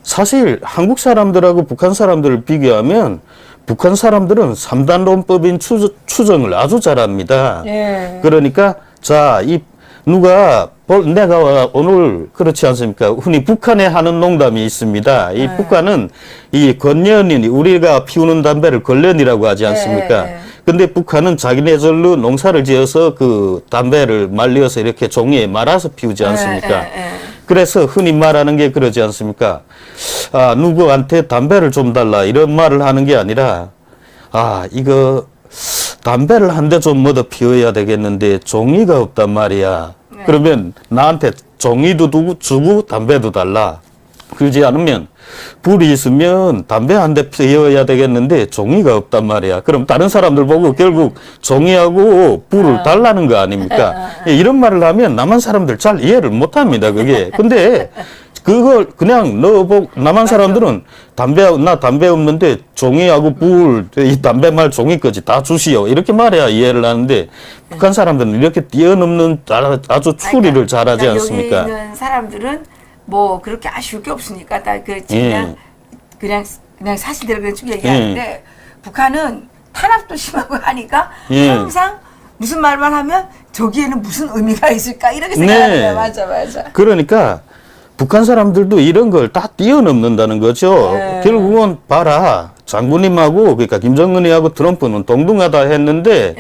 사실 한국 사람들하고 북한 사람들을 비교하면 북한 사람들은 3단론법인 추정을 아주 잘합니다. 그러니까 자, 내가 오늘 그렇지 않습니까? 흔히 북한에 하는 농담이 있습니다. 이 북한은 이 건련이 우리가 피우는 담배를 건련이라고 하지 않습니까? 근데 북한은 자기네들로 농사를 지어서 그 담배를 말려서 이렇게 종이에 말아서 피우지 않습니까? 그래서 흔히 말하는 게 그러지 않습니까? 아, 누구한테 담배를 좀 달라 이런 말을 하는 게 아니라 이거 담배를 한 대 좀 얻어 피워야 되겠는데 종이가 없단 말이야. 그러면 나한테 종이도 주고 담배도 달라. 그러지 않으면 불이 있으면 담배 한 대 피워야 되겠는데 종이가 없단 말이야. 그럼 다른 사람들 보고 결국 종이하고 불을 달라는 거 아닙니까? 이런 말을 하면 남한 사람들 잘 이해를 못 합니다, 그게. 근데 그걸 그냥 남한 사람들은 나 담배 없는데 종이하고 이 담배 말 종이까지 다 주시오. 이렇게 말해야 이해를 하는데 북한 사람들은 이렇게 뛰어넘는 아주 추리를 잘하지 않습니까? 여기 있는 사람들은 뭐 그렇게 아쉬울 게 없으니까 다 그냥 사실대로 그냥 쭉 얘기하는데 북한은 탄압도 심하고 하니까 항상 무슨 말만 하면 저기에는 무슨 의미가 있을까 이렇게 생각하는 거야. 맞아. 그러니까 북한 사람들도 이런 걸 다 뛰어넘는다는 거죠. 결국은 봐라. 장군님하고 그러니까 김정은이하고 트럼프는 동등하다 했는데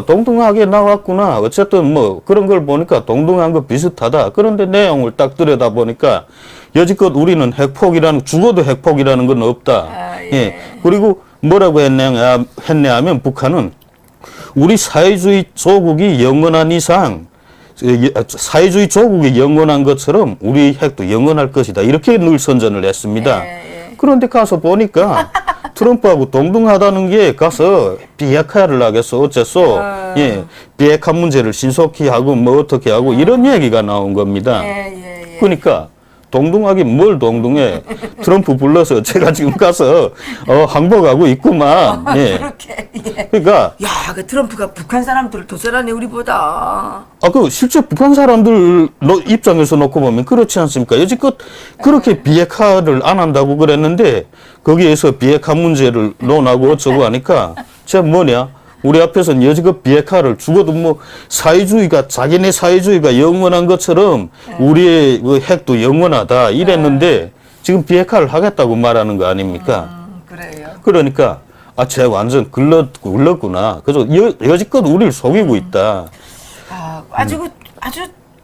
동등하게 나왔구나. 어쨌든 뭐 그런 걸 보니까 동등한 거 비슷하다. 그런데 내용을 딱 들여다 보니까 여지껏 우리는 죽어도 핵폭이라는 건 없다. 그리고 뭐라고 했냐 하면 북한은 우리 사회주의 조국이 영원한 이상 사회주의 조국이 영원한 것처럼 우리 핵도 영원할 것이다. 이렇게 늘 선전을 했습니다. 그런데 가서 보니까 트럼프하고 동등하다는 게 가서 비핵화를 하겠어 어째서 비핵화 문제를 신속히 하고 뭐 어떻게 하고 이런 얘기가 나온 겁니다. 그러니까 동등하긴 뭘 동등해. 트럼프 불러서 제가 지금 가서 항복하고 있구만. 그렇게. 그러니까 그 트럼프가 북한 사람들을 더 잘하네 우리보다. 실제 북한 사람들 입장에서 놓고 보면 그렇지 않습니까? 여지껏 그렇게 비핵화를 안 한다고 그랬는데 거기에서 비핵화 문제를 논하고 어쩌고 하니까 우리 앞에서는 여지껏 비핵화를 죽어도 뭐 자기네 사회주의가 영원한 것처럼 우리의 그 핵도 영원하다 이랬는데 지금 비핵화를 하겠다고 말하는 거 아닙니까? 그래요. 그러니까 쟤 완전 글렀구나. 그래서 여지껏 우리를 속이고 있다. 아주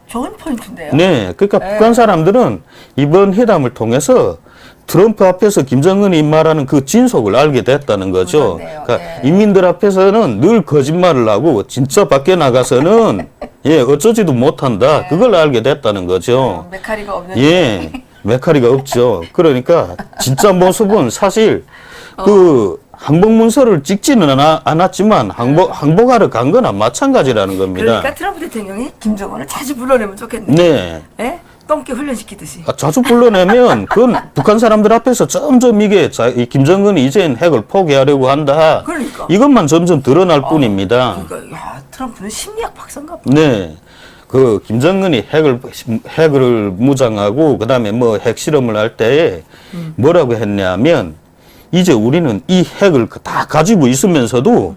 좋은 포인트인데요. 네, 그러니까 북한 사람들은 이번 회담을 통해서 트럼프 앞에서 김정은이 말하는 그 진속을 알게 됐다는 거죠. 그러니까 인민들 앞에서는 늘 거짓말을 하고 진짜 밖에 나가서는 어쩌지도 못한다. 그걸 알게 됐다는 거죠. 메카리가 없는데. 메카리가 없죠. 그러니까 진짜 모습은 사실 항복 문서를 찍지는 않았지만 항복하러 간 거나 마찬가지라는 겁니다. 그러니까 트럼프 대통령이 김정은을 자주 불러내면 좋겠네. 네. 똥개 훈련시키듯이. 자주 불러내면 그건 북한 사람들 앞에서 점점 이게 김정은이 이젠 핵을 포기하려고 한다. 그러니까. 이것만 점점 드러날 뿐입니다. 그러니까 트럼프는 심리학 박사인가 봐. 네. 김정은이 핵을 무장하고 그다음에 뭐 핵실험을 할 때에 뭐라고 했냐면 이제 우리는 이 핵을 다 가지고 있으면서도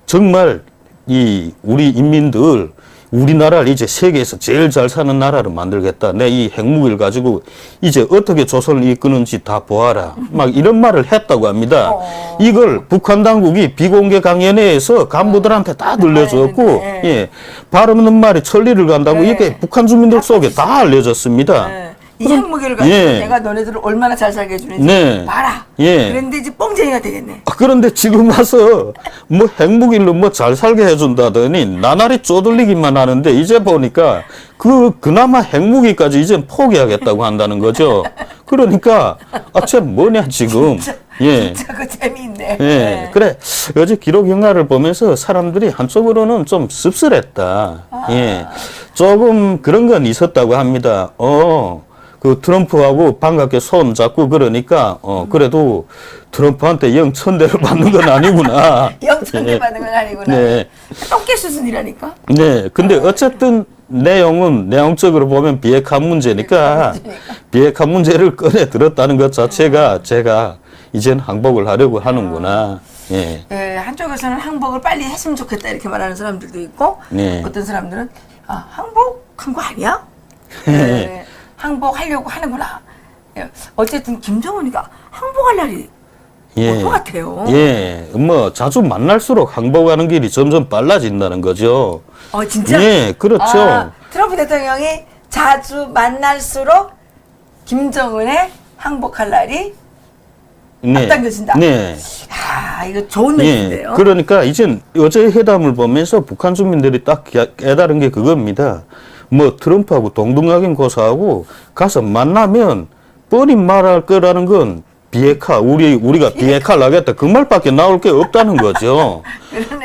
정말 우리 인민들 우리나라를 이제 세계에서 제일 잘 사는 나라로 만들겠다. 내 이 핵무기를 가지고 이제 어떻게 조선을 이끄는지 다 보아라. 막 이런 말을 했다고 합니다. 이걸 북한 당국이 비공개 강연회에서 간부들한테 다 들려줬고, 발음는 말이 천리를 간다고 이게 북한 주민들 속에 다 알려졌습니다. 이 핵무기를 가지고 내가 너네들을 얼마나 잘 살게 해주는지 봐라. 그런데 이제 뻥쟁이가 되겠네. 그런데 지금 와서 뭐 핵무기로 뭐 잘 살게 해준다더니 나날이 쪼들리기만 하는데 이제 보니까 그나마 핵무기까지 이제 포기하겠다고 한다는 거죠. 그러니까 쟤 뭐냐 지금. 진짜 그 재미있네. 그래. 어제 기록 영화를 보면서 사람들이 한쪽으로는 좀 씁쓸했다. 조금 그런 건 있었다고 합니다. 트럼프하고 반갑게 손 잡고 그러니까, 그래도 트럼프한테 영천대를 받는 건 아니구나. 영천대 받는 건 아니구나. 똥개 수준이라니까. 네. 근데 어쨌든 내용은 내용적으로 보면 비핵화 문제니까 비핵화 문제를 꺼내 들었다는 것 자체가 제가 이젠 항복을 하려고 하는구나. 예. 예, 한쪽에서는 항복을 빨리 했으면 좋겠다 이렇게 말하는 사람들도 있고 네. 어떤 사람들은 항복한 거 아니야? 예, 항복하려고 하는구나. 예, 어쨌든 김정은이가 항복할 날이 올 것 같아요. 예. 뭐 자주 만날수록 항복하는 길이 점점 빨라진다는 거죠. 진짜? 예, 그렇죠. 트럼프 대통령이 자주 만날수록 김정은의 항복할 날이 앞당겨진다. 네. 이거 좋은 얘기인데요. 예, 그러니까 이젠 어제 회담을 보면서 북한 주민들이 딱 깨달은 게 그겁니다. 뭐 트럼프하고 동등하긴 고사하고 가서 만나면 뻔히 말할 거라는 건 비핵화, 우리가 비핵화를 하겠다. 그 말밖에 나올 게 없다는 거죠.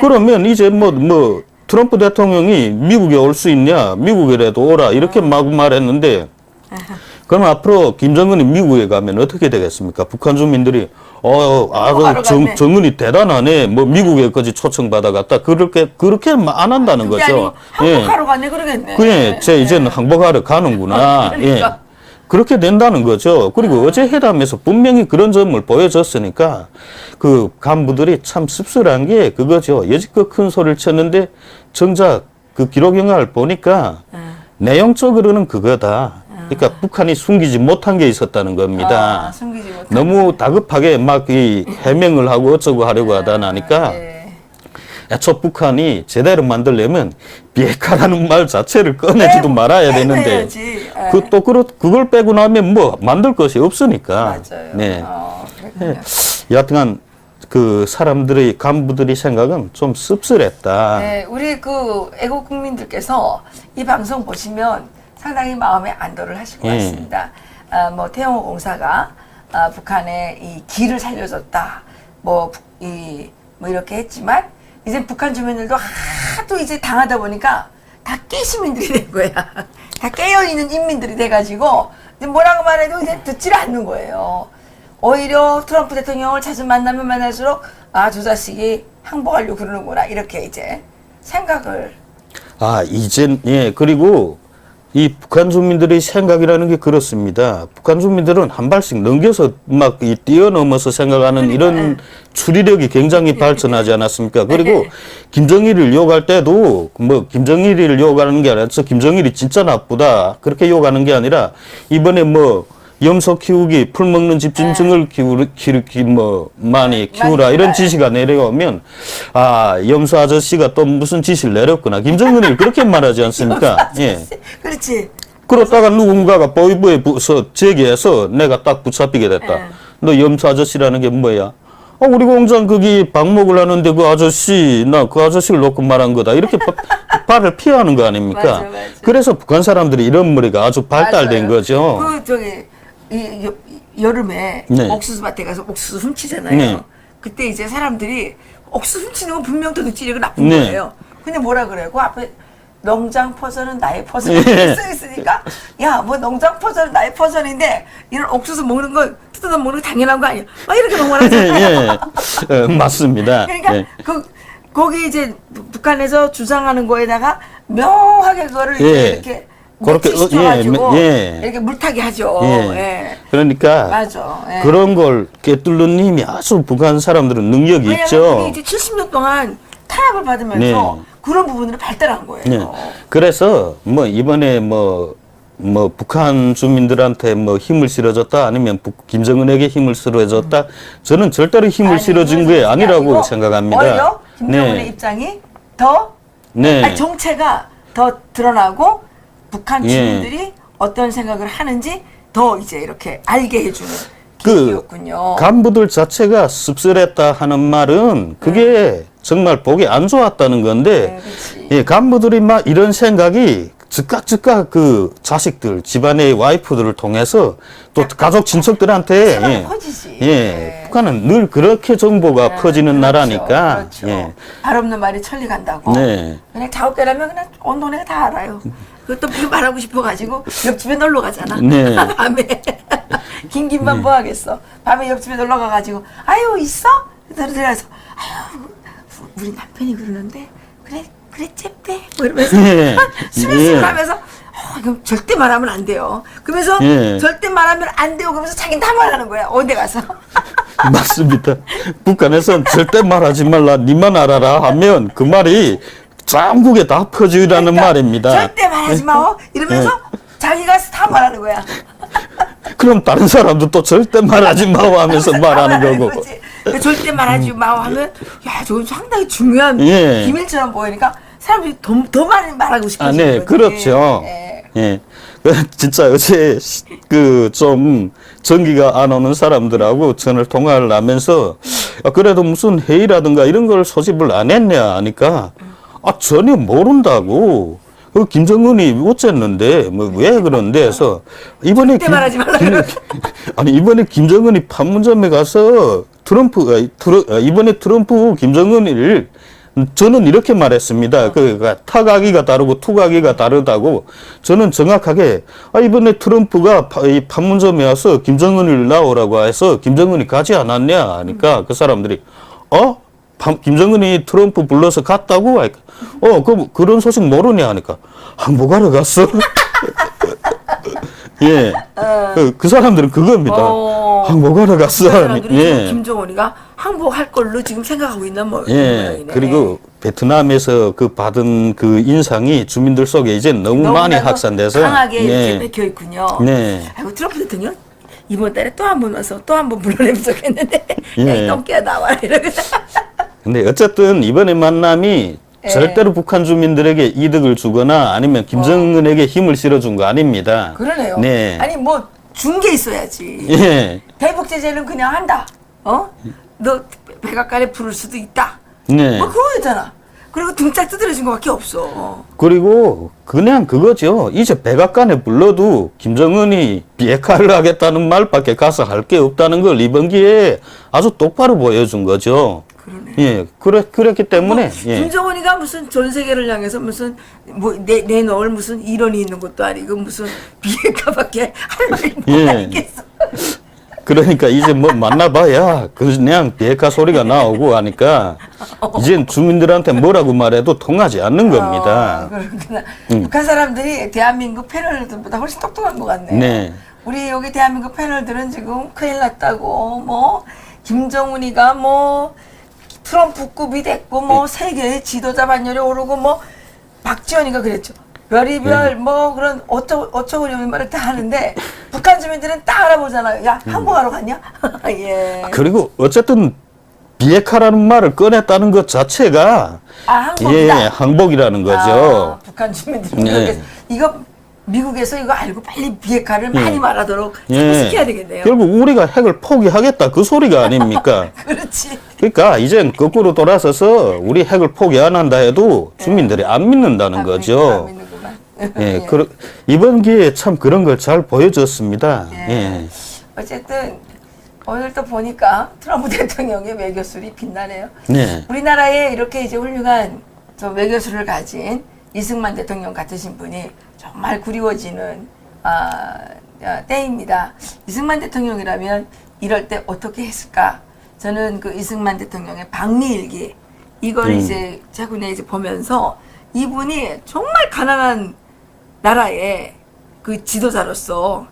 그러면 이제 뭐 트럼프 대통령이 미국에 올 수 있냐? 미국이라도 오라. 이렇게 막 말했는데 그럼 앞으로 김정은이 미국에 가면 어떻게 되겠습니까? 북한 주민들이 정은이 대단하네. 뭐 미국에까지 초청받아 갔다. 그렇게 안 한다는 거죠. 항복하러 가네 그러겠네. 그게 이제는 항복하러 가는구나. 그러니까. 예. 그렇게 된다는 거죠. 그리고 어제 회담에서 분명히 그런 점을 보여줬으니까 그 간부들이 참 씁쓸한 게 그거죠. 여지껏 큰 소리를 쳤는데 정작 그 기록 영화를 보니까 내용적으로는 그거다. 그러니까 북한이 숨기지 못한 게 있었다는 겁니다. 숨기지 못한 너무 다급하게 막 이 해명을 하고 어쩌고 하려고 하다 나니까 애초 북한이 제대로 만들려면 비핵화라는 말 자체를 꺼내지도 말아야 되는데 그걸 빼고 나면 뭐 만들 것이 없으니까. 맞아요. 네. 여하튼 그 사람들의 간부들의 생각은 좀 씁쓸했다. 네, 우리 그 애국 국민들께서 이 방송 보시면 상당히 마음에 안도를 하실 것 같습니다. 뭐 태영호 공사가 북한의 이 길을 살려줬다. 뭐 이렇게 했지만 이제 북한 주민들도 하도 이제 당하다 보니까 다 깨시민들이 된 거야. 다 깨어있는 인민들이 돼가지고 이제 뭐라고 말해도 이제 듣지를 않는 거예요. 오히려 트럼프 대통령을 자주 만나면 만날수록 저 자식이 항복하려고 그러는구나 이렇게 이제 생각을. 이젠 그리고 이 북한 주민들의 생각이라는 게 그렇습니다. 북한 주민들은 한 발씩 넘겨서 막 뛰어넘어서 생각하는 이런 추리력이 굉장히 발전하지 않았습니까? 그리고 김정일을 욕할 때도 뭐 김정일을 욕하는 게 아니라 김정일이 진짜 나쁘다 그렇게 욕하는 게 아니라 이번에 뭐 염소 키우기, 풀 먹는 집 짐승을 많이 키우라 이런 지시가 내려오면 염소 아저씨가 또 무슨 지시를 내렸구나. 김정은이 그렇게 말하지 않습니까? 예. 그렇지. 그러다가 누군가가 보이부에서 제기해서 내가 딱 붙잡히게 됐다. 너 염소 아저씨라는 게 뭐야? 우리 공장 거기 방목을 하는데 그 아저씨, 나 그 아저씨를 놓고 말한 거다. 이렇게 발을 피하는 거 아닙니까? 맞아. 그래서 북한 사람들이 이런 머리가 아주 발달된 거죠. 여름에 네. 옥수수밭에 가서 옥수수 훔치잖아요. 네. 그때 이제 사람들이 옥수수 훔치는 건 분명 도둑질이고 나쁜 네. 거예요. 근데 뭐라 그래요? 그 앞에 농장 퍼전은 나의 퍼전이 써 있으니까 뭐 농장 퍼전은 나의 퍼전인데 이런 옥수수 먹는 거 뜯어서 먹는 거 당연한 거 아니야? 막 이렇게 농말하잖아요. 맞습니다. 그러니까 거기 이제 북한에서 주장하는 거에다가 묘하게 그거를 이렇게 그렇게 시켜가지고 이렇게 물타기 하죠. 그러니까 맞아. 그런 걸 꿰뚫는 힘이 아주 북한 사람들은 능력이 있죠. 이제 70년 동안 탄압을 받으면서 그런 부분으로 발달한 거예요. 그래서 뭐 이번에 뭐 북한 주민들한테 뭐 힘을 실어줬다 아니면 김정은에게 힘을 실어줬다 저는 절대로 힘을 실어준 게 아니라고 생각합니다. 오히려 김정은의 입장이 더 정체가 더 드러나고 북한 주민들이 어떤 생각을 하는지 더 이제 이렇게 알게 해주는 계기였군요. 간부들 자체가 씁쓸했다 하는 말은 그게 정말 보기 안 좋았다는 건데 간부들이 막 이런 생각이 즉각 그 자식들 집안의 와이프들을 통해서 또 가족 친척들한테 북한은 늘 그렇게 정보가 퍼지는 나라니까 발 없는 말이 천리 간다고 그냥 자업계라면 그냥 온 동네가 다 알아요. 그것도 말하고 싶어가지고 옆집에 놀러 가잖아. 밤에 긴김만 뭐 하겠어. 밤에 옆집에 놀러 가가지고 아유 있어? 들어서 아유 우리 남편이 그러는데 그래 그래 잽대 뭐 이러면서 예. 스며스며하면서 이거 절대 말하면 안 돼요. 그러면서 예. 절대 말하면 안 돼요. 그러면서 자기는 다 말하는 거야. 어디 가서. 맞습니다. 북한에서는 절대 말하지 말라, 니만 알아라 하면 그 말이 전국에 다 퍼지라는 말입니다. 절대 말하지 마. 이러면서 자기가 다 말하는 거야. 그럼 다른 사람도 또 절대 말하지 마 하면서 말하는 거고. 거지. 절대 말하지 마 하면 야 저건 상당히 중요한 예. 비밀처럼 보이니까 사람들이 더 많이 말하고 싶어지는 네, 거지. 그렇죠. 예. 예. 진짜 어제 좀 전기가 안 오는 사람들하고 전화를 통화를 하면서 그래도 무슨 회의라든가 이런 걸 소집을 안 했냐 하니까 전혀 모른다고. 그 김정은이 어쨌는데 뭐 왜 그런데 해서 이번에 절대 말하지 말라 아니 이번에 김정은이 판문점에 가서 이번에 트럼프 김정은을 저는 이렇게 말했습니다. 그러니까 타가기가 다르고 투가기가 다르다고 저는 정확하게 이번에 트럼프가 이 판문점에 와서 김정은을 나오라고 해서 김정은이 가지 않았냐 하니까 그 사람들이 김정은이 트럼프 불러서 갔다고? 그런 소식 모르냐 하니까 항복하러 갔어. 예. 그 사람들은 그겁니다. 항복하러 갔어. 그 사람들이 예. 김정은이가 항복할 걸로 지금 생각하고 있는 뭐. 예. 그리고 베트남에서 그 받은 그 인상이 주민들 속에 이제 너무 많이 확산돼서 강하게 예. 이렇게 박혀 있군요. 네. 아이고 트럼프 대통령 이번 달에 또 한 번 와서 또 한 번 불러내면 좋겠는데 예. 야, 이 똥개야 나와 이러면서. 근데 어쨌든 이번에 만남이 예. 절대로 북한 주민들에게 이득을 주거나 아니면 김정은에게 힘을 실어준 거 아닙니다. 그러네요. 네. 아니 뭐 준 게 있어야지. 예. 대북 제재는 그냥 한다. 너 백악관에 부를 수도 있다. 네. 뭐 그거잖아. 그리고 등짝 두드려준 거밖에 없어. 그리고 그냥 그거죠. 이제 백악관에 불러도 김정은이 비핵화를 하겠다는 말밖에 가서 할 게 없다는 걸 이번 기회에 아주 똑바로 보여준 거죠. 그러네. 예, 그랬기 때문에 예. 김정은이가 무슨 전 세계를 향해서 무슨 뭐 내놓을 무슨 일원이 있는 것도 아니고 무슨 비핵화밖에 할 말이 뭐가 예. 있겠어. 그러니까 이제 뭐 만나봐야 그냥 비핵화 소리가 나오고 하니까 이젠 주민들한테 뭐라고 말해도 통하지 않는 겁니다. 그렇구나. 북한 사람들이 대한민국 패널들보다 훨씬 똑똑한 것 같네. 네. 우리 여기 대한민국 패널들은 지금 큰일 났다고 뭐 김정은이가 뭐 트럼프급이 됐고 뭐 세계의 지도자 반열에 오르고 뭐 박지원이가 그랬죠. 별이별 뭐 그런 어쩌고저쩌고 말을 다 하는데 북한 주민들은 딱 알아보잖아요. 야 항복하러 갔냐? 예. 그리고 어쨌든 비핵화라는 말을 꺼냈다는 것 자체가 항복이다. 예, 항복이라는 거죠. 북한 주민들은 예. 그렇게 이거 미국에서 이거 알고 빨리 비핵화를 많이 말하도록 예. 시켜야 되겠네요. 결국 우리가 핵을 포기하겠다 그 소리가 아닙니까? 그렇지. 그러니까 이젠 거꾸로 돌아서서 우리 핵을 포기 안 한다 해도 주민들이 안 믿는다는 거죠. 안 믿는구만. 예, 이번 기회에 참 그런 걸 잘 보여줬습니다. 예. 어쨌든 오늘 또 보니까 트럼프 대통령의 외교술이 빛나네요. 네. 우리나라에 이렇게 이제 훌륭한 저 외교술을 가진 이승만 대통령 같으신 분이 정말 그리워지는 때입니다. 이승만 대통령이라면 이럴 때 어떻게 했을까? 저는 그 이승만 대통령의 방미일기 이걸 이제 최근에 이제 보면서 이분이 정말 가난한 나라의 그 지도자로서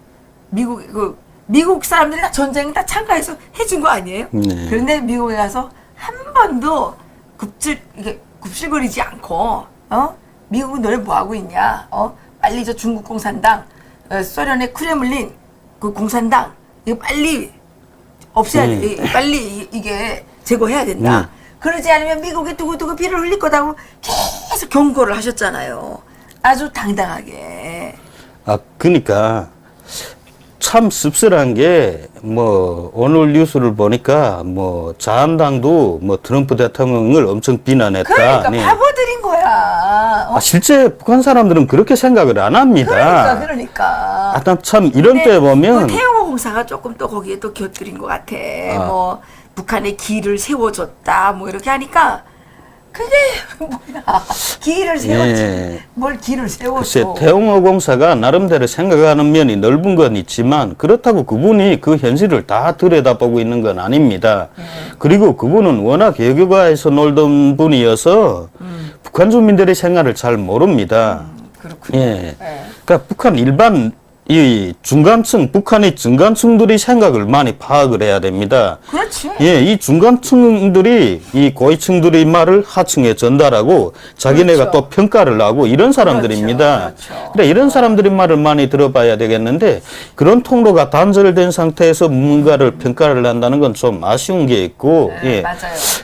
미국 사람들이 다 전쟁 다 참가해서 해준 거 아니에요? 네. 그런데 미국에 가서 한 번도 굽실거리지 않고 미국은 너네 뭐 하고 있냐? 빨리 저 중국 공산당, 소련의 크렘린 그 공산당 이거 빨리 없애야 돼. 빨리 이게 제거해야 된다. 그러지 않으면 미국이 두고두고 피를 흘릴 거다고 계속 경고를 하셨잖아요. 아주 당당하게. 그러니까 참 씁쓸한 게 뭐 오늘 뉴스를 보니까 뭐 자한당도 뭐 트럼프 대통령을 엄청 비난했다. 그러니까 네. 바보들인 거야. 실제 북한 사람들은 그렇게 생각을 안 합니다. 그러니까. 참 이런 때 보면 그 태영호 공사가 조금 또 거기에 또 곁들인 것 같아. 뭐 북한의 길을 세워줬다 뭐 이렇게 하니까 그게 뭐야? 기를 세웠지. 예. 뭘 기를 글쎄, 세웠어? 태영호공사가 나름대로 생각하는 면이 넓은 건 있지만 그렇다고 그분이 그 현실을 다 들여다보고 있는 건 아닙니다. 그리고 그분은 워낙 여교가에서 놀던 분이어서 북한 주민들의 생활을 잘 모릅니다. 그렇군요. 예. 그러니까 북한 일반 이 중간층, 북한의 중간층들이 생각을 많이 파악을 해야 됩니다. 그렇지. 예, 이 중간층들이 이 고위층들의 말을 하층에 전달하고 자기네가 그렇죠. 또 평가를 하고 이런 사람들입니다. 그렇죠. 그래, 이런 사람들의 말을 많이 들어봐야 되겠는데 그런 통로가 단절된 상태에서 뭔가를 평가를 한다는 건 좀 아쉬운 게 있고, 예. 맞아요.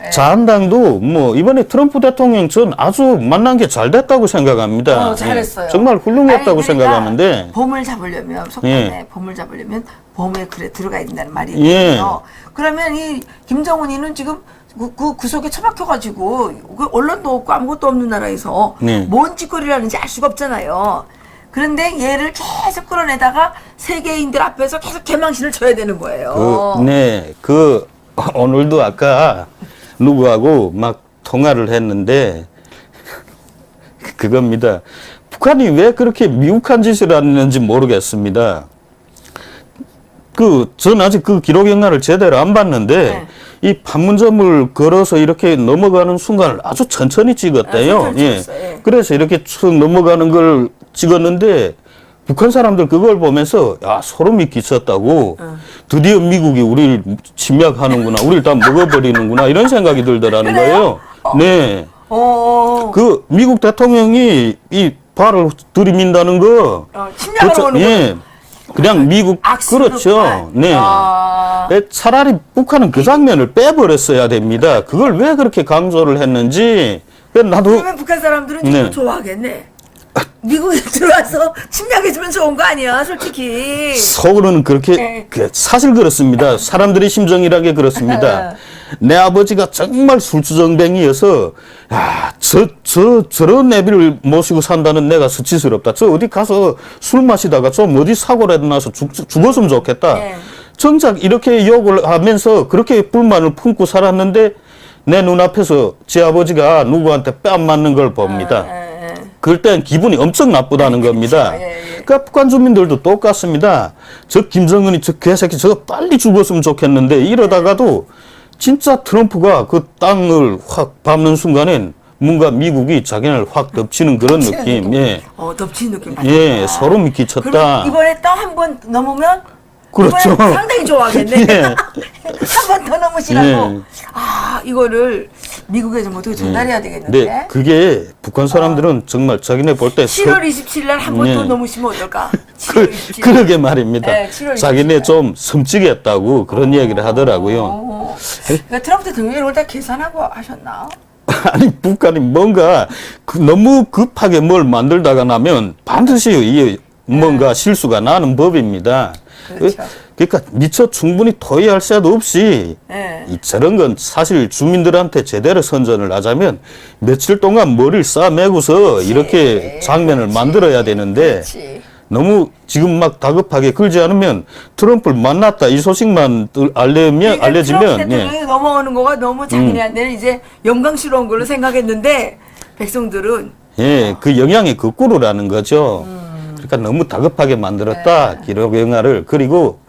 예. 자한당도 뭐 이번에 트럼프 대통령 전 아주 만난 게 잘 됐다고 생각합니다. 잘했어요. 예, 정말 훌륭했다고 아니, 그러니까 생각하는데. 봄을 잡으려면 속담에 예. 봄을 잡으려면 봄에 글에 들어가야 된다는 말이 예. 있거든요. 그러면 이 김정은이는 지금 그 속에 처박혀가지고 그 언론도 없고 아무것도 없는 나라에서 네. 뭔 짓거리를 하는지 알 수가 없잖아요. 그런데 얘를 계속 끌어내다가 세계인들 앞에서 계속 개망신을 쳐야 되는 거예요. 오늘도 아까 누구하고 막 통화를 했는데 그겁니다. 북한이 왜 그렇게 미혹한 짓을 하는지 모르겠습니다. 전 아직 그 기록 영화를 제대로 안 봤는데 이 판문점을 걸어서 이렇게 넘어가는 순간을 아주 천천히 찍었대요. 천천히 찍었어요. 예. 그래서 이렇게 쭉 넘어가는 걸 찍었는데 북한 사람들 그걸 보면서 야 소름이 끼쳤다고 드디어 미국이 우리를 침략하는구나, 우리를 다 먹어버리는구나 이런 생각이 들더라는 거예요. 네. 그 미국 대통령이 이 발을 들이민다는 거, 침략을 오는 예, 그냥 미국 그렇죠. 네. 차라리 북한은 그 장면을 빼버렸어야 됩니다. 그걸 왜 그렇게 강조를 했는지 나도. 그러면 북한 사람들은 지금 좋아하겠네. 미국에 들어와서 침략해주면 좋은 거 아니야, 솔직히. 속으로는 그렇게, 사실 그렇습니다. 사람들의 심정이란 게 그렇습니다. 내 아버지가 정말 술주정뱅이여서, 야, 저런 애비를 모시고 산다는 내가 수치스럽다. 저 어디 가서 술 마시다가 좀 어디 사고라도 나서 죽었으면 좋겠다. 정작 이렇게 욕을 하면서 그렇게 불만을 품고 살았는데, 내 눈앞에서 제 아버지가 누구한테 뺨 맞는 걸 봅니다. 그럴 땐 기분이 엄청 나쁘다는 겁니다. 그러니까 북한 주민들도 똑같습니다. 저 김정은이 저 개새끼 저거 빨리 죽었으면 좋겠는데 이러다가도 진짜 트럼프가 그 땅을 확 밟는 순간엔 뭔가 미국이 자기네를 확 덮치는 그런 느낌. 예. 덮치는 느낌 맞다. 예, 소름이 끼쳤다. 그럼 이번에 또 한 번 넘으면 그렇죠. 이번에 상당히 좋아하겠네. 예. 한 번 더 넘으시라고. 예. 이거를 미국에 좀 어떻게 전달해야 되겠는데. 네, 그게 북한 사람들은 정말 자기네 볼 때 7월 27일 날 한 번 더 넘으시면 어떨까? 7월 27일. 그러게 말입니다. 네, 7월 자기네 27일. 좀 섬찟했다고 그런 얘기를 하더라고요. 그러니까 트럼프 대통령이 이걸 다 계산하고 하셨나? 아니 북한이 뭔가 너무 급하게 뭘 만들다가 나면 반드시 이 뭔가 실수가 나는 법입니다. 그렇죠. 그러니까 미처 충분히 토의할 새도 없이 저런 건 사실 주민들한테 제대로 선전을 하자면 며칠 동안 머리를 싸매고서 이렇게 장면을 만들어야 되는데 너무 지금 막 다급하게 걸지 않으면 트럼프를 만났다 이 소식만 알려지면 트럼프 대통령이 넘어오는 거가 너무 자기네한테는 이제 영광스러운 걸로 생각했는데 백성들은 그 영향이 거꾸로라는 거죠. 그러니까 너무 다급하게 만들었다 기록 영화를. 그리고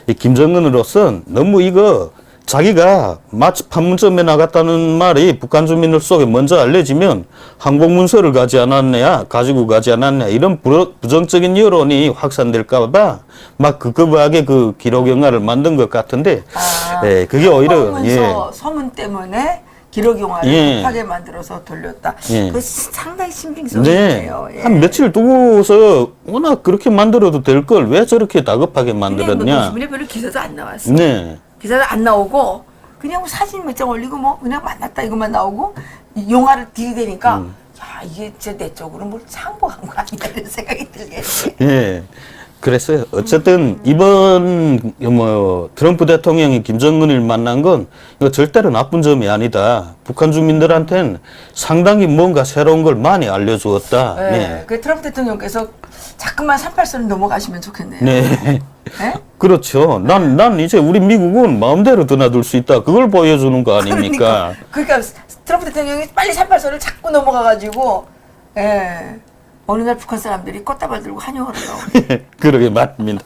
이 김정은으로선 너무 이거 자기가 마치 판문점에 나갔다는 말이 북한 주민들 속에 먼저 알려지면 항복문서를 가지고 가지 않았냐 이런 부정적인 여론이 확산될까봐 막 급급하게 그 기록 영화를 만든 것 같은데 그게 오히려 소문 때문에 기록 영화를 급하게 만들어서 돌렸다. 그 상당히 신빙성이네요. 한 며칠 두고서 워낙 그렇게 만들어도 될 걸 왜 저렇게 다급하게 만들었냐. 신문에 별로 기사도 안 나왔어. 네. 기사도 안 나오고 그냥 뭐 사진 몇 장 올리고 뭐 그냥 만났다 이것만 나오고 영화를 들이대니까 야 이게 진짜 내 쪽으로 뭘 상복한 거 아니야 이런 생각이 들게. 예. 그랬어요. 어쨌든 이번 뭐 트럼프 대통령이 김정은을 만난 건 이거 절대로 나쁜 점이 아니다. 북한 주민들한테는 상당히 뭔가 새로운 걸 많이 알려주었다. 네. 네. 그 트럼프 대통령께서 자꾸만 38선을 넘어가시면 좋겠네요. 네. 네? 그렇죠. 난 이제 우리 미국은 마음대로 드나들 수 있다. 그걸 보여주는 거 아닙니까? 그러니까 트럼프 대통령이 빨리 38선을 자꾸 넘어가가지고, 예. 어느 날 북한 사람들이 꽃다발 들고 환영하러 나오고. 그러게 맞습니다.